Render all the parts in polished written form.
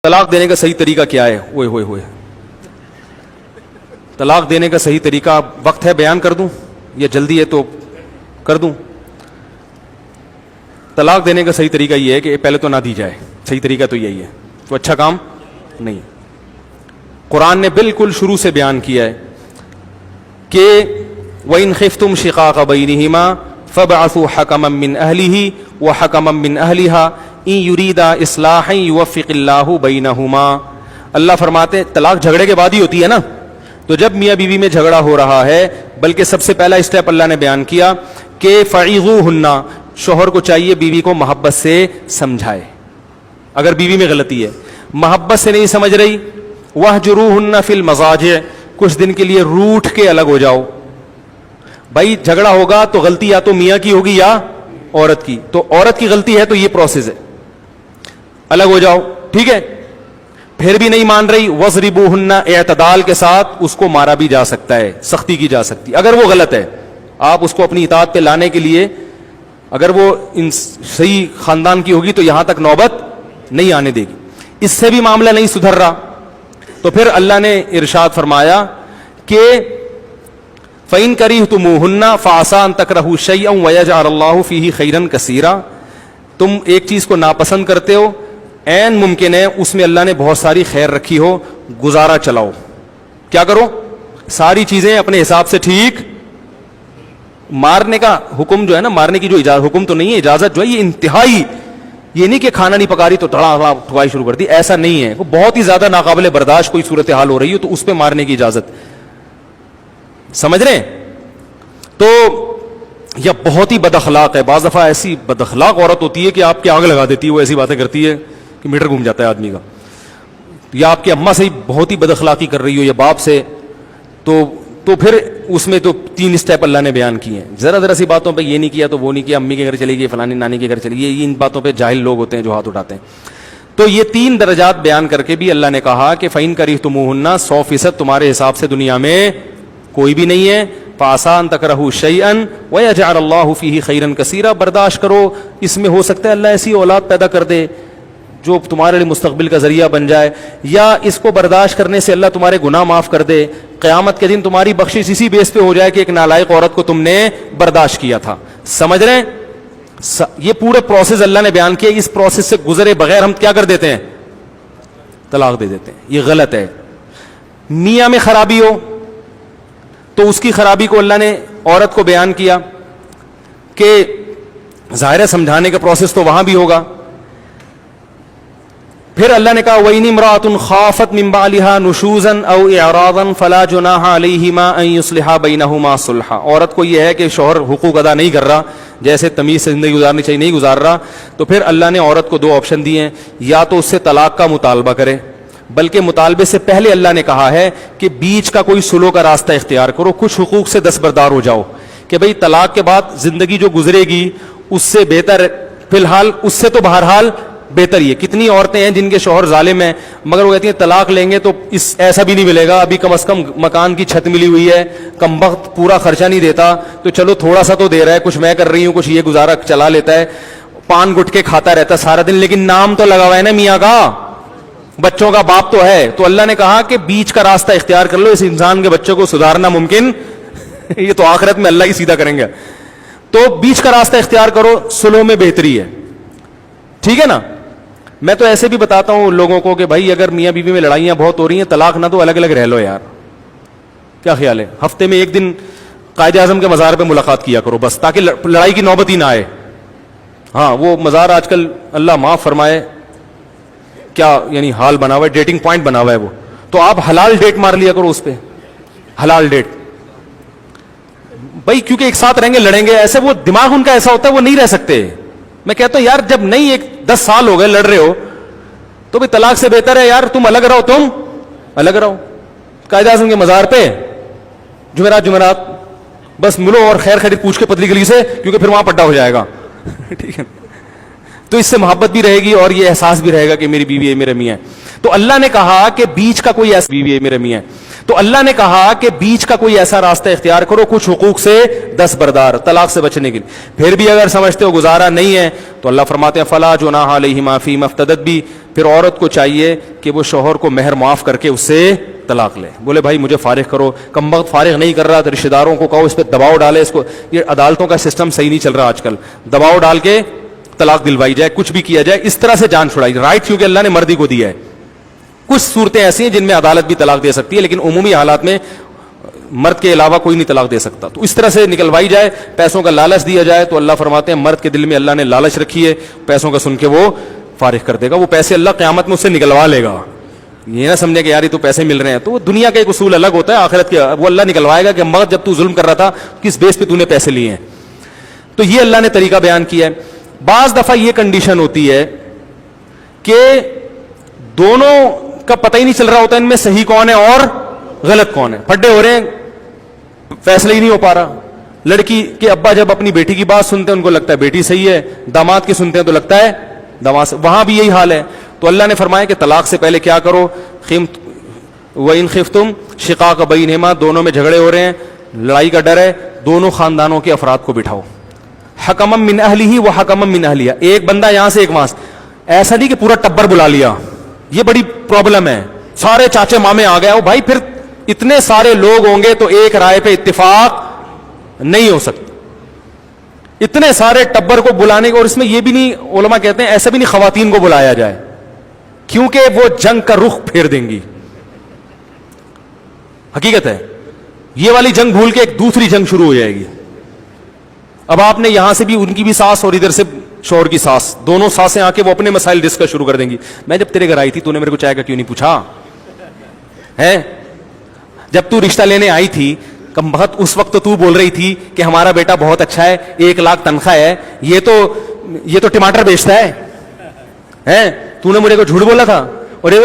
طلاق دینے کا صحیح طریقہ کیا ہے؟ اوئے ہوئے ہوئے طلاق دینے کا صحیح طریقہ وقت ہے بیان کر دوں یا جلدی ہے تو کر دوں؟ طلاق دینے کا صحیح طریقہ یہ ہے کہ پہلے تو نہ دی جائے، صحیح طریقہ تو یہی ہے، تو اچھا کام نہیں۔ قرآن نے بالکل شروع سے بیان کیا ہے کہ وَإِنْ خِفْتُمْ شِقَاقَ بَيْنِهِمَا فَابْعَثُوا حَكَمًا مِّنْ أَهْلِهِ وَحَكَمًا مِّنْ أَهْلِهَا إِن يُرِيدَا إِصْلَاحًا يُوَفِّقِ اللَّهُ بَيْنَهُمَا۔ اللہ فرماتے ہیں طلاق جھگڑے کے بعد ہی ہوتی ہے نا، تو جب میاں بیوی میں جھگڑا ہو رہا ہے، بلکہ سب سے پہلا اسٹیپ اللہ نے بیان کیا کہ فَعِظُوهُنَّ، شوہر کو چاہیے بیوی کو محبت سے سمجھائے۔ اگر بیوی میں غلطی ہے، محبت سے نہیں سمجھ رہی، وَاهْجُرُوهُنَّ فِي الْمَضَاجِعِ، کچھ دن کے لیے روٹھ کے الگ ہو جاؤ۔ بھائی جھگڑا ہوگا تو غلطی یا تو میاں کی ہوگی یا عورت کی، تو عورت کی غلطی ہے تو یہ پروسیس ہے، الگ ہو جاؤ، ٹھیک ہے۔ پھر بھی نہیں مان رہی، وَضْرِبُوهُنَّ، اعتدال کے ساتھ اس کو مارا بھی جا سکتا ہے، سختی کی جا سکتی ہے۔ اگر وہ غلط ہے، آپ اس کو اپنی اطاعت پہ لانے کے لیے، اگر وہ صحیح خاندان کی ہوگی تو یہاں تک نوبت نہیں آنے دے گی۔ اس سے بھی معاملہ نہیں سدھر رہا تو پھر اللہ نے ارشاد فرمایا کہ فَإِن كَرِهْتُمُوهُنَّ فَعَسَىٰ أَن تَكْرَهُوا شَيْئًا وَيَجْعَلَ اللَّهُ فِيهِ خَيْرًا كَثِيرًا، تم ایک چیز کو ناپسند کرتے ہو، عین ممکن ہے اس میں اللہ نے بہت ساری خیر رکھی ہو، گزارا چلاؤ۔ کیا کرو؟ ساری چیزیں اپنے حساب سے ٹھیک۔ مارنے کا حکم جو ہے نا، مارنے کی جو اجازت، حکم تو نہیں ہے، اجازت جو ہے یہ انتہائی، یہ نہیں کہ کھانا نہیں پکا رہی تو دھڑا ٹھوائی شروع کر دی، ایسا نہیں ہے۔ وہ بہت ہی زیادہ ناقابل برداشت کوئی صورتحال ہو رہی ہو تو اس پہ مارنے کی اجازت، سمجھ رہے ہیں؟ تو یا بہت ہی بد اخلاق ہے، بعض دفعہ ایسی بد اخلاق عورت ہوتی ہے کہ آپ کی آگ لگا دیتی ہے، وہ ایسی باتیں کرتی ہے کہ میٹر گھوم جاتا ہے آدمی کا۔ یا آپ کی اماں سے بہت ہی بد اخلاقی کر رہی ہو یا باپ سے، تو پھر اس میں تو 3 اسٹیپ اللہ نے بیان کیے ہیں۔ ذرا سی باتوں پہ یہ نہیں کیا تو وہ نہیں کیا، امی کے گھر چلی گئی، فلانی نانی کے گھر چلی گئی، ان باتوں پہ جاہل لوگ ہوتے ہیں جو ہاتھ اٹھاتے ہیں۔ تو یہ 3 درجات بیان کر کے بھی اللہ نے کہا کہ فَإِن كَرِهْتُمُوهُنَّ، 100% تمہارے حساب سے دنیا میں کوئی بھی نہیں ہے، فَعَسَىٰ أَن تَكْرَهُوا شَيْئًا وَيَجْعَلَ اللَّهُ فِيهِ خَيْرًا كَثِيرًا، برداشت کرو، اس میں ہو سکتا ہے اللہ ایسی اولاد پیدا کر دے جو تمہارے لیے مستقبل کا ذریعہ بن جائے، یا اس کو برداشت کرنے سے اللہ تمہارے گناہ معاف کر دے، قیامت کے دن تمہاری بخشش اسی بیس پہ ہو جائے کہ ایک نالائق عورت کو تم نے برداشت کیا تھا۔ سمجھ رہے ہیں؟ یہ پورے پروسیس اللہ نے بیان کیا، اس پروسیس سے گزرے بغیر ہم کیا کر دیتے ہیں؟ طلاق دے دیتے ہیں، یہ غلط ہے۔ میاں میں خرابی ہو تو اس کی خرابی کو اللہ نے عورت کو بیان کیا کہ ظاہر ہے سمجھانے کا پروسیس تو وہاں بھی ہوگا۔ پھر اللہ نے کہا وَإِنِ امْرَأَةٌ خَافَتْ مِن بَعْلِهَا نُشُوزًا أَوْ إِعْرَاضًا فَلَا جُنَاحَ عَلَيْهِمَا أَن يُصْلِحَا بَيْنَهُمَا صُلْحًا، عورت کو یہ ہے کہ شوہر حقوق ادا نہیں کر رہا، جیسے تمیز سے زندگی گزارنی چاہیے نہیں گزار رہا، تو پھر اللہ نے عورت کو 2 آپشن دیے ہیں، یا تو اس سے طلاق کا مطالبہ کرے، بلکہ مطالبے سے پہلے اللہ نے کہا ہے کہ بیچ کا کوئی سلو کا راستہ اختیار کرو، کچھ حقوق سے دستبردار ہو جاؤ کہ بھئی طلاق کے بعد زندگی جو گزرے گی اس سے بہتر، فی الحال اس سے تو بہرحال بہتر ہی ہے۔ کتنی عورتیں ہیں جن کے شوہر ظالم ہیں مگر وہ کہتی ہیں طلاق لیں گے تو ایسا بھی نہیں ملے گا، ابھی کم از کم مکان کی چھت ملی ہوئی ہے، کم وقت پورا خرچہ نہیں دیتا تو چلو تھوڑا سا تو دے رہا ہے، کچھ میں کر رہی ہوں، کچھ یہ گزارا چلا لیتا ہے، پان گٹکے کھاتا رہتا ہے سارا دن، لیکن نام تو لگا ہوا ہے نا میاں کا، بچوں کا باپ تو ہے۔ تو اللہ نے کہا کہ بیچ کا راستہ اختیار کر لو، اس انسان کے بچوں کو سدھارنا ممکن یہ تو آخرت میں اللہ ہی سیدھا کریں گے، تو بیچ کا راستہ اختیار کرو، سلو میں بہتری ہے، ٹھیک ہے نا۔ میں تو ایسے بھی بتاتا ہوں لوگوں کو کہ بھائی اگر میاں بیوی میں لڑائیاں بہت ہو رہی ہیں، طلاق نہ دو، الگ الگ رہ لو یار، کیا خیال ہے؟ ہفتے میں 1 دن قائد اعظم کے مزار پہ ملاقات کیا کرو بس، تاکہ لڑائی کی نوبت ہی نہ آئے۔ ہاں وہ مزار آج کل اللہ معاف فرمائے کیا یعنی حال بنا ہوا ہے، ڈیٹنگ پوائنٹ بنا ہوا ہے وہ، تو آپ حلال ڈیٹ مار لیا کرو اس پہ، حلال ڈیٹ بھائی، کیونکہ ایک ساتھ رہیں گے لڑیں گے، ایسے وہ دماغ ان کا ایسا ہوتا ہے وہ نہیں رہ سکتے۔ میں کہتا ہوں یار جب نہیں 10 سال ہو گئے لڑ رہے ہو تو بھی طلاق سے بہتر ہے یار تم الگ رہو، تم الگ رہو، قائد اعظم کے مزار پہ جمعرات بس ملو اور خیر خیریت پوچھ کے پتلی گلی سے، کیونکہ پھر وہاں پڈا ہو جائے گا ٹھیک ہے۔ تو اس سے محبت بھی رہے گی اور یہ احساس بھی رہے گا کہ میری بیوی ہے میرا میاں ہے. تو اللہ نے کہا کہ بیچ کا کوئی ایسا بیوی ہے میرا میاں ہے. تو اللہ نے کہا کہ بیچ کا کوئی ایسا راستہ اختیار کرو, کچھ حقوق سے دستبردار, طلاق سے بچنے کے لیے. پھر بھی اگر سمجھتے ہو گزارا نہیں ہے تو اللہ فرماتے ہیں فلا جناح علیہما فیما افتدت بھی, پھر عورت کو چاہیے کہ وہ شوہر کو مہر معاف کر کے اس سے طلاق لے. بولے بھائی مجھے فارغ کرو, کم وقت فارغ نہیں کر رہا تو رشتہ داروں کو کہو اس پہ دباؤ ڈالے اس کو. یہ عدالتوں کا سسٹم صحیح نہیں چل رہا آج کل, دباؤ ڈال کے طلاق دلوائی جائے, کچھ بھی کیا جائے, اس طرح سے جان چھڑائی. رائٹ کیونکہ اللہ نے مردی کو دیا ہے. کچھ صورتیں ایسی ہیں جن میں عدالت بھی طلاق دے سکتی ہے, لیکن عمومی حالات میں مرد کے علاوہ کوئی نہیں طلاق دے سکتا. تو اس طرح سے نکلوائی جائے, پیسوں کا لالچ دیا جائے. تو اللہ فرماتے ہیں مرد کے دل میں اللہ نے لالچ رکھی ہے, پیسوں کا سن کے وہ فارغ کر دے گا. وہ پیسے اللہ قیامت میں اس سے نکلوا لے گا. یہ نہ سمجھے کہ یار یہ تو پیسے مل رہے ہیں. تو وہ دنیا کا ایک اصول الگ ہوتا ہے, آخرت کے وہ اللہ نکلوائے گا کہ مرد جب تو ظلم کر رہا تھا کس بیس پہ تو نے پیسے لیے ہیں. تو یہ اللہ نے طریقہ بیان کیا ہے. بعض دفعہ یہ کنڈیشن ہوتی ہے کہ دونوں کا پتہ ہی نہیں چل رہا ہوتا ان میں صحیح کون ہے اور غلط کون ہے. پھڈے ہو رہے ہیں, فیصلہ ہی نہیں ہو پا رہا. لڑکی کے ابا جب اپنی بیٹی کی بات سنتے ہیں ان کو لگتا ہے بیٹی صحیح ہے, داماد کی سنتے ہیں تو لگتا ہے داماد. وہاں بھی یہی حال ہے. تو اللہ نے فرمایا کہ طلاق سے پہلے کیا کرو, وَإِنْ خِفْتُمْ شِقَاقَ بَيْنِهِمَا, دونوں میں جھگڑے ہو رہے ہیں, لڑائی کا ڈر ہے, دونوں خاندانوں کے افراد کو بٹھاؤ. حکما من اہلہ و حکما من اہلیہ, ایک بندہ یہاں سے ایک وہاں سے. ایسا نہیں کہ پورا ٹبر بلا لیا, یہ بڑی پرابلم ہے. سارے چاچے مامے آ گئے ہو بھائی, پھر اتنے سارے لوگ ہوں گے تو ایک رائے پہ اتفاق نہیں ہو سکتا. اتنے سارے ٹبر کو بلانے کو, اور اس میں یہ بھی نہیں, علماء کہتے ہیں ایسا بھی نہیں خواتین کو بلایا جائے کیونکہ وہ جنگ کا رخ پھیر دیں گی. حقیقت ہے یہ والی جنگ بھول کے ایک دوسری جنگ شروع ہو جائے گی. اب آپ نے یہاں سے بھی ان کی بھی ساس اور ادھر سے شوہر کی ساس, دونوں ساسیں آ کے وہ اپنے مسائل ڈسکس شروع کر دیں گی. میں جب تیرے گھر آئی تھی تو نے میرے کو چائے کا کیوں نہیں پوچھا ہے؟ جب تو رشتہ لینے آئی تھی کم بخت اس وقت تو بول رہی تھی کہ ہمارا بیٹا بہت اچھا ہے, 1 لاکھ تنخواہ ہے, یہ تو ٹماٹر بیچتا ہے. تو نے مجھے کو جھوٹ بولا تھا, اور یہ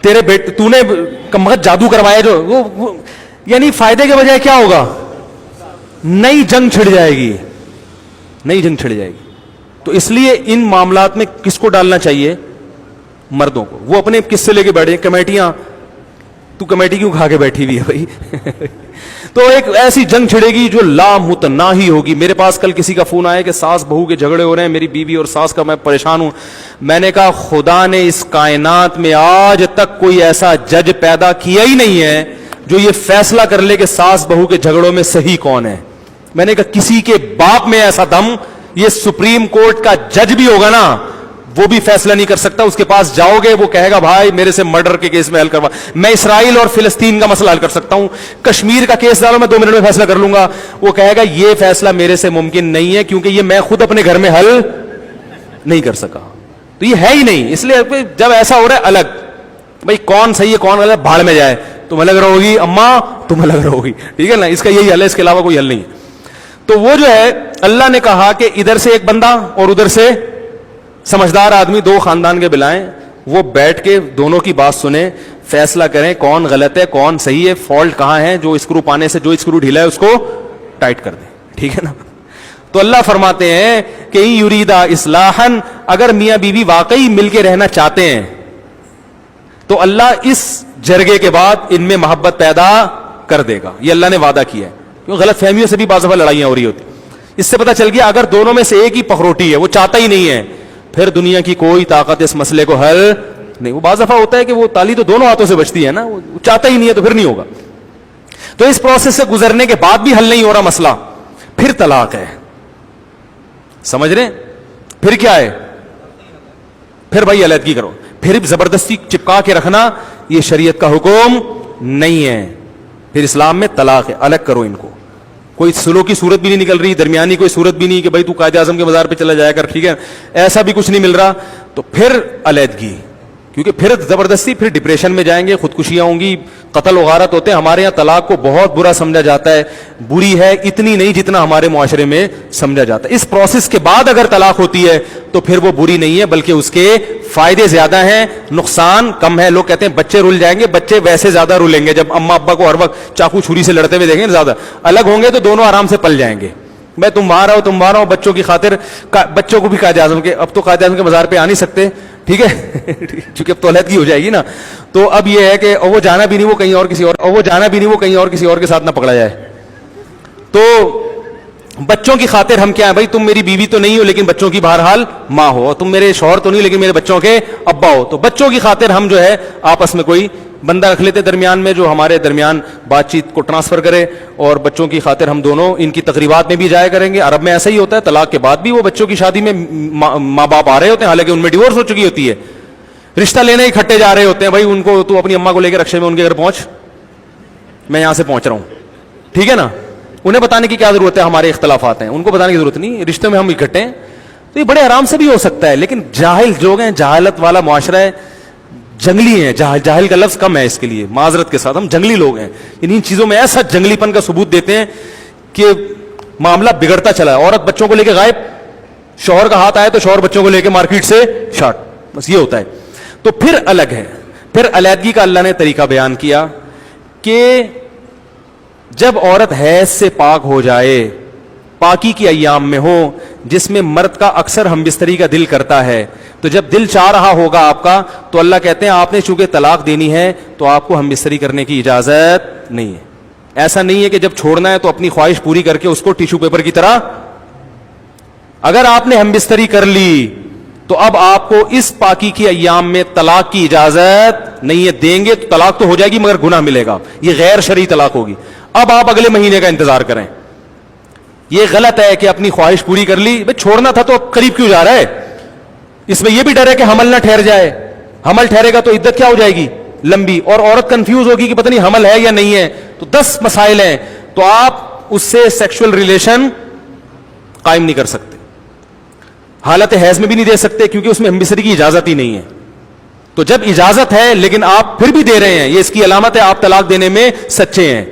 تیرے بیٹے تو نے کم بخت جادو کروایا جو وہ یعنی فائدے کے بجائے کیا ہوگا, نئی جنگ چھڑ جائے گی, نئی جنگ چھڑ جائے گی. تو اس لیے ان معاملات میں کس کو ڈالنا چاہیے, مردوں کو. وہ اپنے کس سے لے کے بیٹھے کمیٹیاں, تو کمیٹی کیوں کھا کے بیٹھی ہوئی ہے بھائی. تو ایک ایسی جنگ چھڑے گی جو لامتناہی ہوگی. میرے پاس کل کسی کا فون آیا کہ ساس بہو کے جھگڑے ہو رہے ہیں, میری بیوی اور ساس کا, میں پریشان ہوں. میں نے کہا خدا نے اس کائنات میں آج تک کوئی ایسا جج پیدا کیا ہی نہیں ہے جو یہ فیصلہ کر لے کہ ساس بہو کے جھگڑوں میں صحیح کون ہے. میں نے کہا کسی کے باپ میں ایسا دم, یہ سپریم کورٹ کا جج بھی ہوگا نا وہ بھی فیصلہ نہیں کر سکتا. اس کے پاس جاؤ گے وہ کہے گا بھائی میرے سے مرڈر کے کیس میں حل کروا, میں اسرائیل اور فلسطین کا مسئلہ حل کر سکتا ہوں, کشمیر کا کیس ڈالو میں 2 منٹ میں فیصلہ کر لوں گا. وہ کہے گا یہ فیصلہ میرے سے ممکن نہیں ہے کیونکہ یہ میں خود اپنے گھر میں حل نہیں کر سکا. تو یہ ہے ہی نہیں. اس لیے جب ایسا ہو رہا ہے الگ, بھائی کون صحیح ہے کون غلط بھاڑ میں جائے, تم الگ رہو گی اماں, تم الگ رہو گی, ٹھیک ہے نا. اس کا یہی حل ہے, اس کے علاوہ کوئی حل نہیں. تو وہ جو ہے اللہ نے کہا کہ ادھر سے ایک بندہ اور ادھر سے سمجھدار آدمی, 2 خاندان کے بلائیں, وہ بیٹھ کے دونوں کی بات سنیں, فیصلہ کریں کون غلط ہے کون صحیح ہے, فالٹ کہاں ہے, جو اسکرو پانے سے جو اسکرو ڈھیلا ہے اس کو ٹائٹ کر دیں, ٹھیک ہے نا. تو اللہ فرماتے ہیں کہ یریدا اصلاحا, اگر میاں بیوی واقعی مل کے رہنا چاہتے ہیں تو اللہ اس جرگے کے بعد ان میں محبت پیدا کر دے گا. یہ اللہ نے وعدہ کیا ہے. کیوں غلط فہمیوں سے بھی بعض دفعہ لڑائیاں ہو رہی ہوتی. اس سے پتہ چل گیا اگر دونوں میں سے ایک ہی پخروٹی ہے, وہ چاہتا ہی نہیں ہے, پھر دنیا کی کوئی طاقت اس مسئلے کو حل نہیں. وہ بعض دفعہ ہوتا ہے کہ وہ تالی تو دونوں ہاتھوں سے بچتی ہے نا, وہ چاہتا ہی نہیں ہے تو پھر نہیں ہوگا. تو اس پروسیس سے گزرنے کے بعد بھی حل نہیں ہو رہا مسئلہ, پھر طلاق ہے. سمجھ رہے ہیں؟ پھر کیا ہے, پھر بھائی علیحدگی کرو. پھر زبردستی چپکا کے رکھنا یہ شریعت کا حکم نہیں ہے. پھر اسلام میں طلاق ہے, الگ کرو ان کو. کوئی سلو کی صورت بھی نہیں نکل رہی, درمیانی کوئی صورت بھی نہیں کہ بھائی تو قائد اعظم کے مزار پہ چلا جایا کر, ٹھیک ہے, ایسا بھی کچھ نہیں مل رہا. تو پھر علیحدگی, کیونکہ پھر زبردستی پھر ڈپریشن میں جائیں گے, خودکشیاں ہوں گی, قتل وغارت ہوتے ہیں. ہمارے یہاں طلاق کو بہت برا سمجھا جاتا ہے, بری ہے اتنی نہیں جتنا ہمارے معاشرے میں سمجھا جاتا ہے. اس پروسیس کے بعد اگر طلاق ہوتی ہے تو پھر وہ بری نہیں ہے, بلکہ اس کے فائدے زیادہ ہیں, نقصان کم ہے. لوگ کہتے ہیں بچے رول جائیں گے, بچے ویسے زیادہ رولیں گے جب اماں ابا کو ہر وقت چاقو چھری سے لڑتے ہوئے دیکھیں گے. زیادہ الگ ہوں گے تو دونوں آرام سے پل جائیں گے, میں تم وہاں رہو بچوں کی خاطر. بچوں کو بھی قائد اعظم کے, اب تو قائد اعظم کے مزار پہ آ نہیں سکتے, ٹھیک ہے, چونکہ اب تو علیحدگی ہو جائے گی نا, تو اب یہ ہے کہ وہ جانا بھی نہیں, وہ کہیں اور کسی اور کے ساتھ نہ پکڑا جائے. تو بچوں کی خاطر ہم کیا ہے بھائی, تم میری بیوی تو نہیں ہو لیکن بچوں کی بہرحال ماں ہو, اور تم میرے شوہر تو نہیں لیکن میرے بچوں کے ابا ہو. تو بچوں کی خاطر ہم جو ہے آپس میں کوئی بندہ رکھ لیتے درمیان میں, جو ہمارے درمیان بات چیت کو ٹرانسفر کرے, اور بچوں کی خاطر ہم دونوں ان کی تقریبات میں بھی جایا کریں گے. عرب میں ایسا ہی ہوتا ہے, طلاق کے بعد بھی وہ بچوں کی شادی میں ماں باپ آ رہے ہوتے ہیں, حالانکہ ان میں ڈیورس ہو چکی ہوتی ہے, رشتہ لینے اکٹھے جا رہے ہوتے ہیں. بھائی ان کو تو اپنی اماں کو لے کے رکشے میں ان کے گھر پہنچ, میں یہاں سے پہنچ رہا ہوں, ٹھیک ہے نا. انہیں بتانے کی کیا ضرورت ہے, ہمارے اختلافات ہیں, ان کو بتانے کی ضرورت نہیں, رشتے میں ہم اکٹھے ہیں. تو یہ بڑے آرام سے بھی ہو سکتا ہے, لیکن جاہل لوگ ہیں, جہالت والا معاشرہ ہے, جنگلی ہیں. جاہل کا لفظ کم ہے اس کے لیے, معذرت کے ساتھ, ہم جنگلی لوگ ہیں. ان چیزوں میں ایسا جنگلی پن کا ثبوت دیتے ہیں کہ معاملہ بگڑتا چلا ہے. عورت بچوں کو لے کے غائب, شوہر کا ہاتھ آئے تو شوہر بچوں کو لے کے مارکیٹ سے شارٹ, بس یہ ہوتا ہے. تو پھر الگ ہے, پھر علیحدگی کا اللہ نے طریقہ بیان کیا کہ جب عورت حیض سے پاک ہو جائے, پاکی کی ایام میں ہو, جس میں مرد کا اکثر ہم بستری کا دل کرتا ہے, تو جب دل چاہ رہا ہوگا آپ کا, تو اللہ کہتے ہیں آپ نے چونکہ طلاق دینی ہے تو آپ کو ہم بستری کرنے کی اجازت نہیں ہے. ایسا نہیں ہے کہ جب چھوڑنا ہے تو اپنی خواہش پوری کر کے اس کو ٹیشو پیپر کی طرح, اگر آپ نے ہم بستری کر لی تو اب آپ کو اس پاکی کی ایام میں طلاق کی اجازت نہیں ہے. دیں گے تو طلاق تو ہو جائے گی مگر گناہ ملے گا, یہ غیر شرعی طلاق ہوگی. اب آپ اگلے مہینے کا انتظار کریں. یہ غلط ہے کہ اپنی خواہش پوری کر لی, بھائی چھوڑنا تھا تو اب قریب کیوں جا رہا ہے. اس میں یہ بھی ڈر ہے کہ حمل نہ ٹھہر جائے, حمل ٹھہرے گا تو عدت کیا ہو جائے گی, لمبی, اور عورت کنفیوز ہوگی کہ پتہ نہیں حمل ہے یا نہیں ہے. تو 10 مسائل ہیں, تو آپ اس سے سیکشل ریلیشن قائم نہیں کر سکتے, حالت حیض میں بھی نہیں دے سکتے کیونکہ اس میں ہم بستری کی اجازت ہی نہیں ہے. تو جب اجازت ہے لیکن آپ پھر بھی دے رہے ہیں, یہ اس کی علامت ہے آپ طلاق دینے میں سچے ہیں,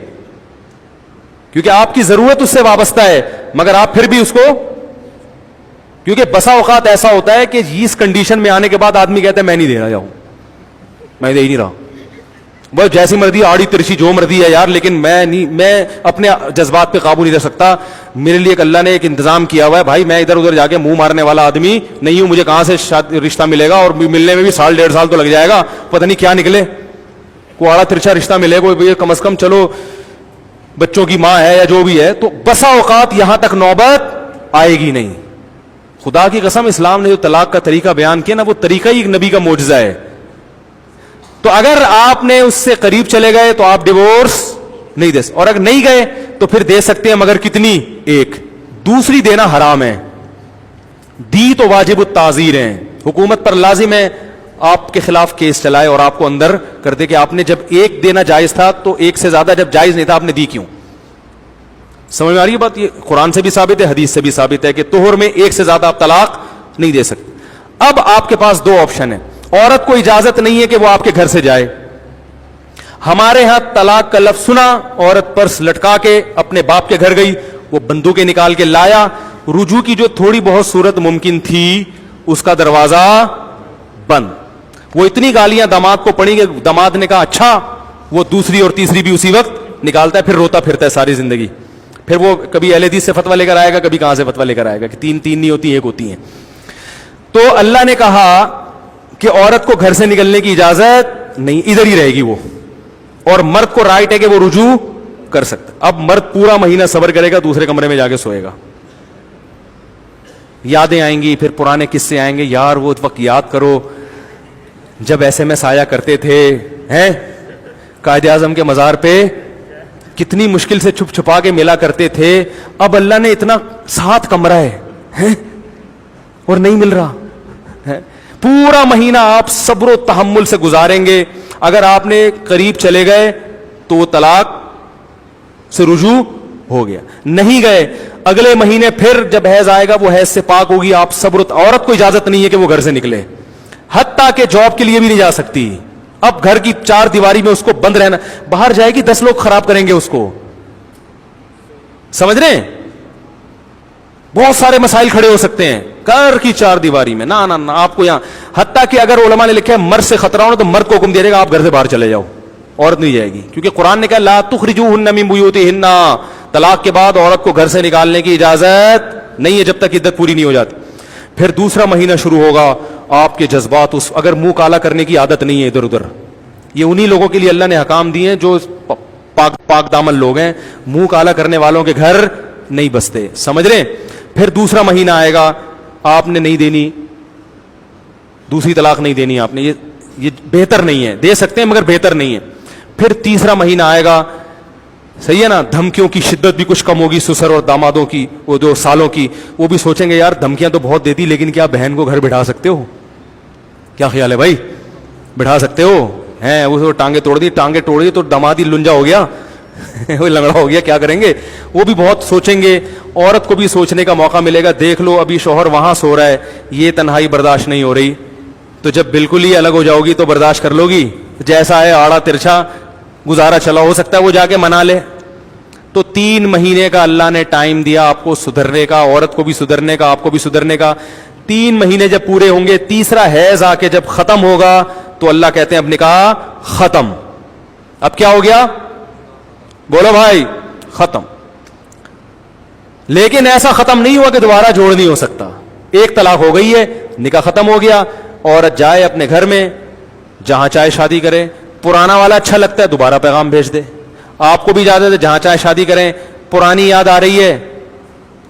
کیونکہ آپ کی ضرورت اس سے وابستہ ہے, مگر آپ پھر بھی اس کو, کیونکہ بسا اوقات ایسا ہوتا ہے کہ اس کنڈیشن میں آنے کے بعد آدمی کہتا ہے میں نہیں دے رہا ہوں, میں دے ہی نہیں رہا, وہ جیسی مرضی آڑی ترچی جو مرضی ہے یار, لیکن میں اپنے جذبات پہ قابو نہیں رکھ سکتا. میرے لیے اللہ نے ایک انتظام کیا ہوا ہے بھائی, میں ادھر ادھر جا کے منہ مارنے والا آدمی نہیں ہوں, مجھے کہاں سے رشتہ ملے گا, اور ملنے میں بھی 1.5 سال تو لگ جائے گا, پتہ نہیں کیا نکلے, کوئی آڑا ترچا رشتہ ملے, کوئی کم از کم چلو بچوں کی ماں ہے یا جو بھی ہے. تو بسا اوقات یہاں تک نوبت آئے گی نہیں. خدا کی قسم اسلام نے جو طلاق کا طریقہ بیان کیا نا, وہ طریقہ ہی ایک نبی کا معجزہ ہے. تو اگر آپ نے اس سے قریب چلے گئے تو آپ ڈیورس نہیں دے سکتے, اور اگر نہیں گئے تو پھر دے سکتے ہیں, مگر کتنی, ایک. دوسری دینا حرام ہے, دی تو واجب التعزیر ہیں, حکومت پر لازم ہے آپ کے خلاف کیس چلائے اور آپ کو اندر کر دے کہ آپ نے جب ایک دینا جائز تھا تو ایک سے زیادہ جب جائز نہیں تھا آپ نے دی کیوں. سمجھ میں آ رہی ہے بات, یہ قرآن سے بھی ثابت ہے, حدیث سے بھی ثابت ہے کہ طہر میں ایک سے زیادہ آپ طلاق نہیں دے سکتے. اب آپ کے پاس 2 آپشن ہیں. عورت کو اجازت نہیں ہے کہ وہ آپ کے گھر سے جائے. ہمارے ہاں طلاق کا لفظ سنا, عورت پرس لٹکا کے اپنے باپ کے گھر گئی, وہ بندوقیں نکال کے لایا, رجوع کی جو تھوڑی بہت صورت ممکن تھی اس کا دروازہ بند. وہ اتنی گالیاں داماد کو پڑی کہ داماد نے کہا اچھا, وہ دوسری اور تیسری بھی اسی وقت نکالتا ہے, پھر روتا پھرتا ہے ساری زندگی. پھر وہ کبھی اہل حدیث سے فتویٰ لے کر آئے گا, کبھی کہاں سے فتویٰ لے کر آئے گا کہ 3 نہیں ہوتی, 1 ہوتی ہیں. تو اللہ نے کہا کہ عورت کو گھر سے نکلنے کی اجازت نہیں, ادھر ہی رہے گی وہ, اور مرد کو رائٹ ہے کہ وہ رجوع کر سکتا. اب مرد پورا مہینہ صبر کرے گا, دوسرے کمرے میں جا کے سوئے گا. یادیں آئیں گی, پھر پرانے قصے آئیں گے, یار وہ وقت یاد کرو جب ایسے میں سایہ کرتے تھے, ہیں قائد اعظم کے مزار پہ کتنی مشکل سے چھپ چھپا کے ملا کرتے تھے, اب اللہ نے اتنا 7 کمرہ ہے اور نہیں مل رہا ہے. پورا مہینہ آپ صبر و تحمل سے گزاریں گے. اگر آپ نے قریب چلے گئے تو وہ طلاق سے رجوع ہو گیا, نہیں گئے اگلے مہینے پھر جب حیض آئے گا وہ حیض سے پاک ہوگی. آپ صبر, عورت کو اجازت نہیں ہے کہ وہ گھر سے نکلے, حتیٰ کہ جاب کے لیے بھی نہیں جا سکتی. اب گھر کی 4 دیواری میں اس کو بند رہنا, باہر جائے گی 10 لوگ خراب کریں گے اس کو, سمجھ رہے ہیں, بہت سارے مسائل کھڑے ہو سکتے ہیں گھر کی 4 دیواری میں. نہ نہ آپ کو یہاں, حتیٰ کہ اگر علماء نے لکھا ہے مرد سے خطرہ ہو تو مرد کو حکم دے گا آپ گھر سے باہر چلے جاؤ, عورت نہیں جائے گی, کیونکہ قرآن نے کہا لا تخرجوہن من بیوتہن, طلاق کے بعد عورت کو گھر سے نکالنے کی اجازت نہیں ہے جب تک عدت پوری نہیں ہو جاتی. پھر دوسرا مہینہ شروع ہوگا, آپ کے جذبات اگر منہ کالا کرنے کی عادت نہیں ہے ادھر ادھر, یہ انہی لوگوں کے لیے اللہ نے حکام دیے ہیں جو پاک دامن لوگ ہیں, منہ کالا کرنے والوں کے گھر نہیں بستے, سمجھ رہے. پھر دوسرا مہینہ آئے گا, آپ نے نہیں دینی, دوسری طلاق نہیں دینی آپ نے, یہ بہتر نہیں ہے, دے سکتے ہیں مگر بہتر نہیں ہے. پھر تیسرا مہینہ آئے گا, صحیح ہے نا, دھمکیوں کی شدت بھی کچھ کم ہوگی, سسر اور دامادوں کی, وہ جو سالوں کی, وہ بھی سوچیں گے یار دھمکیاں تو بہت دیتی, لیکن کیا بہن کو گھر بٹھا سکتے ہو؟ کیا خیال ہے بھائی, بٹھا سکتے ہو ہیں؟ وہ ٹانگیں توڑ دی تو دامادی لنجا ہو گیا, وہ لنگڑا ہو گیا, کیا کریں گے؟ وہ بھی بہت سوچیں گے. عورت کو بھی سوچنے کا موقع ملے گا, دیکھ لو ابھی شوہر وہاں سو رہا ہے, یہ تنہائی برداشت نہیں ہو رہی, تو جب بالکل ہی الگ ہو جاؤ گی تو برداشت کر لو گی؟ جیسا ہے آڑا ترچھا گزارا چلا, ہو سکتا ہے وہ جا کے منا لے. تو 3 مہینے کا اللہ نے ٹائم دیا آپ کو سدھرنے کا, عورت کو بھی سدھرنے کا, آپ کو بھی سدھرنے کا. 3 مہینے جب پورے ہوں گے, تیسرا حیض آ کے جب ختم ہوگا تو اللہ کہتے ہیں اب نکاح ختم. اب کیا ہو گیا؟ بولو بھائی, ختم. لیکن ایسا ختم نہیں ہوا کہ دوبارہ جوڑ نہیں ہو سکتا. ایک طلاق ہو گئی ہے, نکاح ختم ہو گیا, عورت جائے اپنے گھر میں, جہاں چاہے شادی کرے, پرانا والا اچھا لگتا ہے دوبارہ پیغام بھیج دے. آپ کو بھی اجازت ہے جہاں چاہے شادی کریں, پرانی یاد آ رہی ہے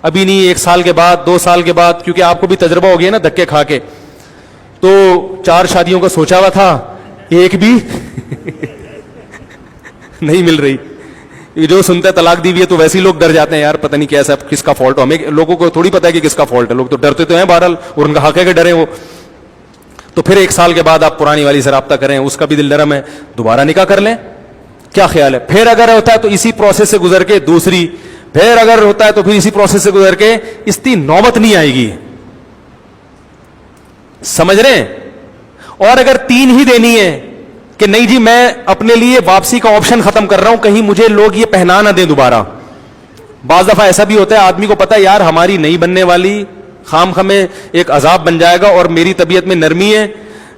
ابھی نہیں, 1 سال کے بعد 2 سال کے بعد, کیونکہ آپ کو بھی تجربہ ہو گیا نا دھکے کھا کے, تو 4 شادیوں کا سوچا ہوا تھا, ایک بھی نہیں مل رہی. جو سنتے طلاق دی ہوئی ہے تو ویسے ہی لوگ ڈر جاتے ہیں, یار پتہ نہیں کیسا کس کا فالٹ ہو, ہمیں لوگوں کو تھوڑی پتہ ہے کہ کس کا فالٹ ہے, لوگ تو ڈرتے تو ہیں بہرحال, اور ان کا حق ہے کہ ڈریں وہ. تو پھر 1 سال کے بعد آپ پرانی والی سے رابطہ کریں, اس کا بھی دل نرم ہے, دوبارہ نکاح کر لیں. کیا خیال ہے؟ پھر اگر ہوتا ہے تو اسی پروسیس سے گزر کے دوسری, پھر اگر ہوتا ہے تو پھر اسی پروسیس سے گزر کے, اس کی نوبت نہیں آئے گی. سمجھ رہے ہیں؟ اور اگر 3 ہی دینی ہے کہ نہیں جی میں اپنے لیے واپسی کا آپشن ختم کر رہا ہوں, کہیں مجھے لوگ یہ پہنا نہ دیں دوبارہ. بعض دفعہ ایسا بھی ہوتا ہے آدمی کو پتا ہے یار ہماری نہیں بننے والی, خام خامے ایک عذاب بن جائے گا, اور میری طبیعت میں نرمی ہے,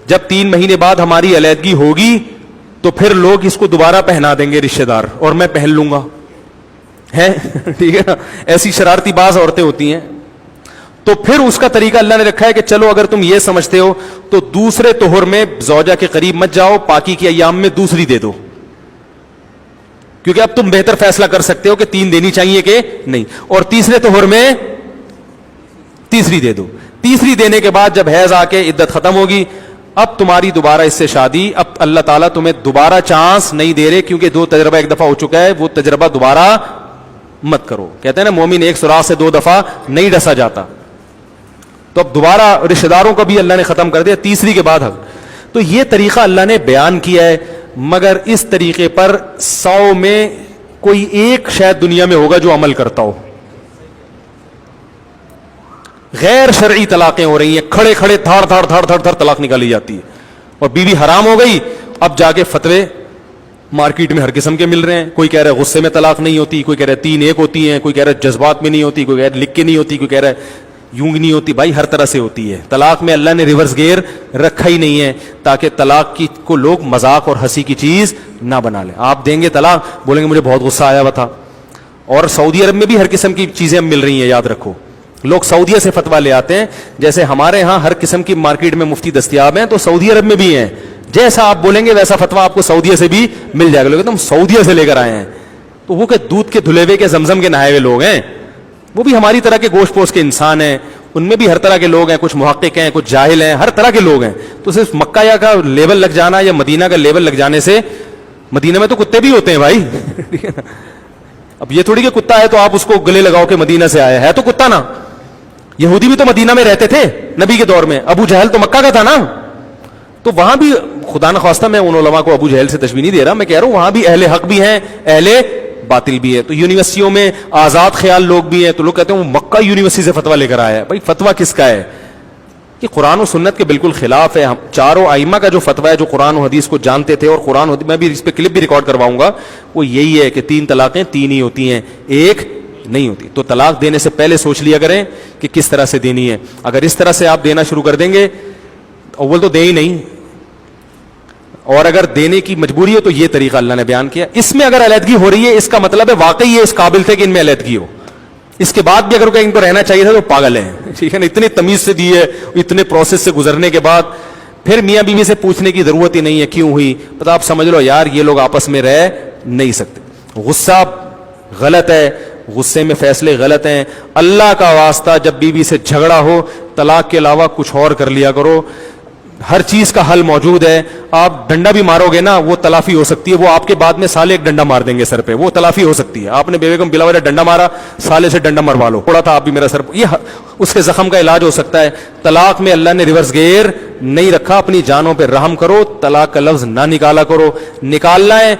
جب 3 مہینے بعد ہماری علیحدگی ہوگی تو پھر لوگ اس کو دوبارہ پہنا دیں گے رشتہ دار, اور میں پہن لوں گا, ہے ٹھیک ہے نا. ایسی شرارتی باز عورتیں ہوتی ہیں. تو پھر اس کا طریقہ اللہ نے رکھا ہے کہ چلو اگر تم یہ سمجھتے ہو تو دوسرے طہر میں زوجہ کے قریب مت جاؤ, پاکی کے ایام میں دوسری دے دو, کیونکہ اب تم بہتر فیصلہ کر سکتے ہو کہ 3 دینی چاہیے کہ نہیں, اور تیسرے طہر میں تیسری دے دو. تیسری دینے کے بعد جب حیض آ کے عدت ختم ہوگی, اب تمہاری دوبارہ اس سے شادی, اب اللہ تعالیٰ تمہیں دوبارہ چانس نہیں دے رہے, کیونکہ 2 تجربہ ایک دفعہ ہو چکا ہے, وہ تجربہ دوبارہ مت کرو. کہتے ہیں نا مومن 1 سوراخ سے 2 دفعہ نہیں ڈسا جاتا. تو اب دوبارہ رشتہ داروں کو بھی اللہ نے ختم کر دیا تیسری کے بعد. تو یہ طریقہ اللہ نے بیان کیا ہے, مگر اس طریقے پر 100 میں کوئی ایک شاید دنیا میں ہوگا جو عمل کرتا ہو. غیر شرعی طلاقیں ہو رہی ہیں, کھڑے کھڑے تھاڑ تھاڑ تھاڑ تھاڑ تھاڑ طلاق نکالی جاتی ہے, اور بیوی حرام ہو گئی. اب جا کے فتوے مارکیٹ میں ہر قسم کے مل رہے ہیں, کوئی کہہ رہا ہے غصے میں طلاق نہیں ہوتی, کوئی کہہ رہا ہے 3 ایک ہوتی ہیں, کوئی کہہ رہا ہے جذبات میں نہیں ہوتی, کوئی کہہ رہا ہے لکھ کے نہیں ہوتی, کوئی کہہ رہا ہے یوں نہیں ہوتی. بھائی ہر طرح سے ہوتی ہے. طلاق میں اللہ نے ریورس گیئر رکھا ہی نہیں ہے, تاکہ طلاق کی کو لوگ مذاق اور ہنسی کی چیز نہ بنا لیں. آپ دیں گے طلاق, بولیں گے مجھے بہت غصہ آیا ہوا تھا. اور سعودی عرب میں بھی ہر قسم کی چیزیں مل رہی ہیں, یاد رکھو. لوگ سعودیہ سے فتویٰ لے آتے ہیں, جیسے ہمارے ہاں ہر قسم کی مارکیٹ میں مفتی دستیاب ہیں, تو سعودی عرب میں بھی ہیں. جیسا آپ بولیں گے ویسا فتویٰ آپ کو سعودیہ سے بھی مل جائے گا. لوگ تم سعودیہ سے لے کر آئے ہیں, تو وہ کہ دودھ کے دھلے ہوئے کے زمزم کے نہائے ہوئے لوگ ہیں, وہ بھی ہماری طرح کے گوشت پوش کے انسان ہیں. ان میں بھی ہر طرح کے لوگ ہیں, کچھ محقق ہیں, کچھ جاہل ہیں, ہر طرح کے لوگ ہیں. تو صرف مکہ یا کا لیبل لگ جانا یا مدینہ کا لیبل لگ جانے سے, مدینہ میں تو کتے بھی ہوتے ہیں بھائی. اب یہ تھوڑی کہ کتا ہے تو آپ اس کو گلے لگاؤ کہ مدینہ سے آیا ہے, تو کتا نا. یہودی بھی تو مدینہ میں رہتے تھے نبی کے دور میں, ابو جہل تو مکہ کا تھا نا. تو وہاں بھی خدا نخواستہ میں ان علماء کو ابو جہل سے تشبیہ نہیں دے رہا, میں کہہ رہا ہوں وہاں بھی اہل حق بھی ہیں, اہل باطل بھی ہے. تو یونیورسٹیوں میں آزاد خیال لوگ بھی ہیں, تو لوگ کہتے ہیں وہ مکہ یونیورسٹی سے فتویٰ لے کر آیا ہے. بھائی فتویٰ کس کا ہے؟ کہ قرآن و سنت کے بالکل خلاف ہے. ہم چاروں ائمہ کا جو فتویٰ ہے, جو قرآن و حدیث کو جانتے تھے, اور قرآن و میں بھی اس پہ کلپ بھی ریکارڈ کرواؤں گا, وہ یہی ہے کہ 3 طلاقیں 3 ہی ہوتی ہیں, ایک نہیں ہوتی. تو طلاق دینے سے پہلے سوچ لیا کریں کہ کس طرح سے دینی ہے. اگر اس طرح سے آپ دینا شروع کر دیں گے, اول تو دیں ہی نہیں, اور اگر دینے کی مجبوری ہو تو یہ طریقہ اللہ نے بیان کیا. اس میں اگر علیحدگی ہو رہی ہے اس کا مطلب ہے واقعی یہ اس قابل تھے کہ ان میں علیحدگی ہو. اس کے بعد بھی اگر کہ ان کو رہنا چاہیے تھا تو پاگل ہیں, ٹھیک ہے نا. اتنی تمیز سے دی ہے, اتنے پروسیس سے گزرنے کے بعد پھر میاں بیوی سے پوچھنے کی ضرورت ہی نہیں ہے کیوں ہوئی. پتہ آپ سمجھ لو یار یہ لوگ آپس میں رہ نہیں سکتے. غصہ غلط ہے, غصے میں فیصلے غلط ہیں. اللہ کا واسطہ جب بیوی سے جھگڑا ہو طلاق کے علاوہ کچھ اور کر لیا کرو. ہر چیز کا حل موجود ہے. آپ ڈنڈا بھی مارو گے نا وہ تلافی ہو سکتی ہے. وہ آپ کے بعد میں سالے ایک ڈنڈا مار دیں گے سر پہ, وہ تلافی ہو سکتی ہے. آپ نے بیوی کو بلا وجہ ڈنڈا مارا, سالے سے ڈنڈا مروا لو, تھوڑا تھا آپ بھی میرا سر, یہ اس کے زخم کا علاج ہو سکتا ہے. طلاق میں اللہ نے ریورس گیئر نہیں رکھا. اپنی جانوں پہ رحم کرو, طلاق کا لفظ نہ نکالا کرو. نکالنا ہے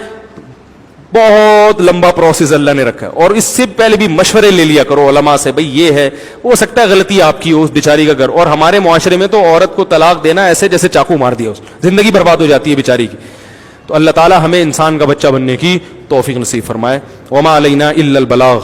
بہت لمبا پروسیس اللہ نے رکھا ہے, اور اس سے پہلے بھی مشورے لے لیا کرو علماء سے. بھئی یہ ہے, ہو سکتا ہے غلطی آپ کی ہو, اس بیچاری کا گھر. اور ہمارے معاشرے میں تو عورت کو طلاق دینا ایسے جیسے چاقو مار دیا, زندگی برباد ہو جاتی ہے بیچاری کی. تو اللہ تعالی ہمیں انسان کا بچہ بننے کی توفیق نصیب فرمائے. وما علینا الا البلاغ.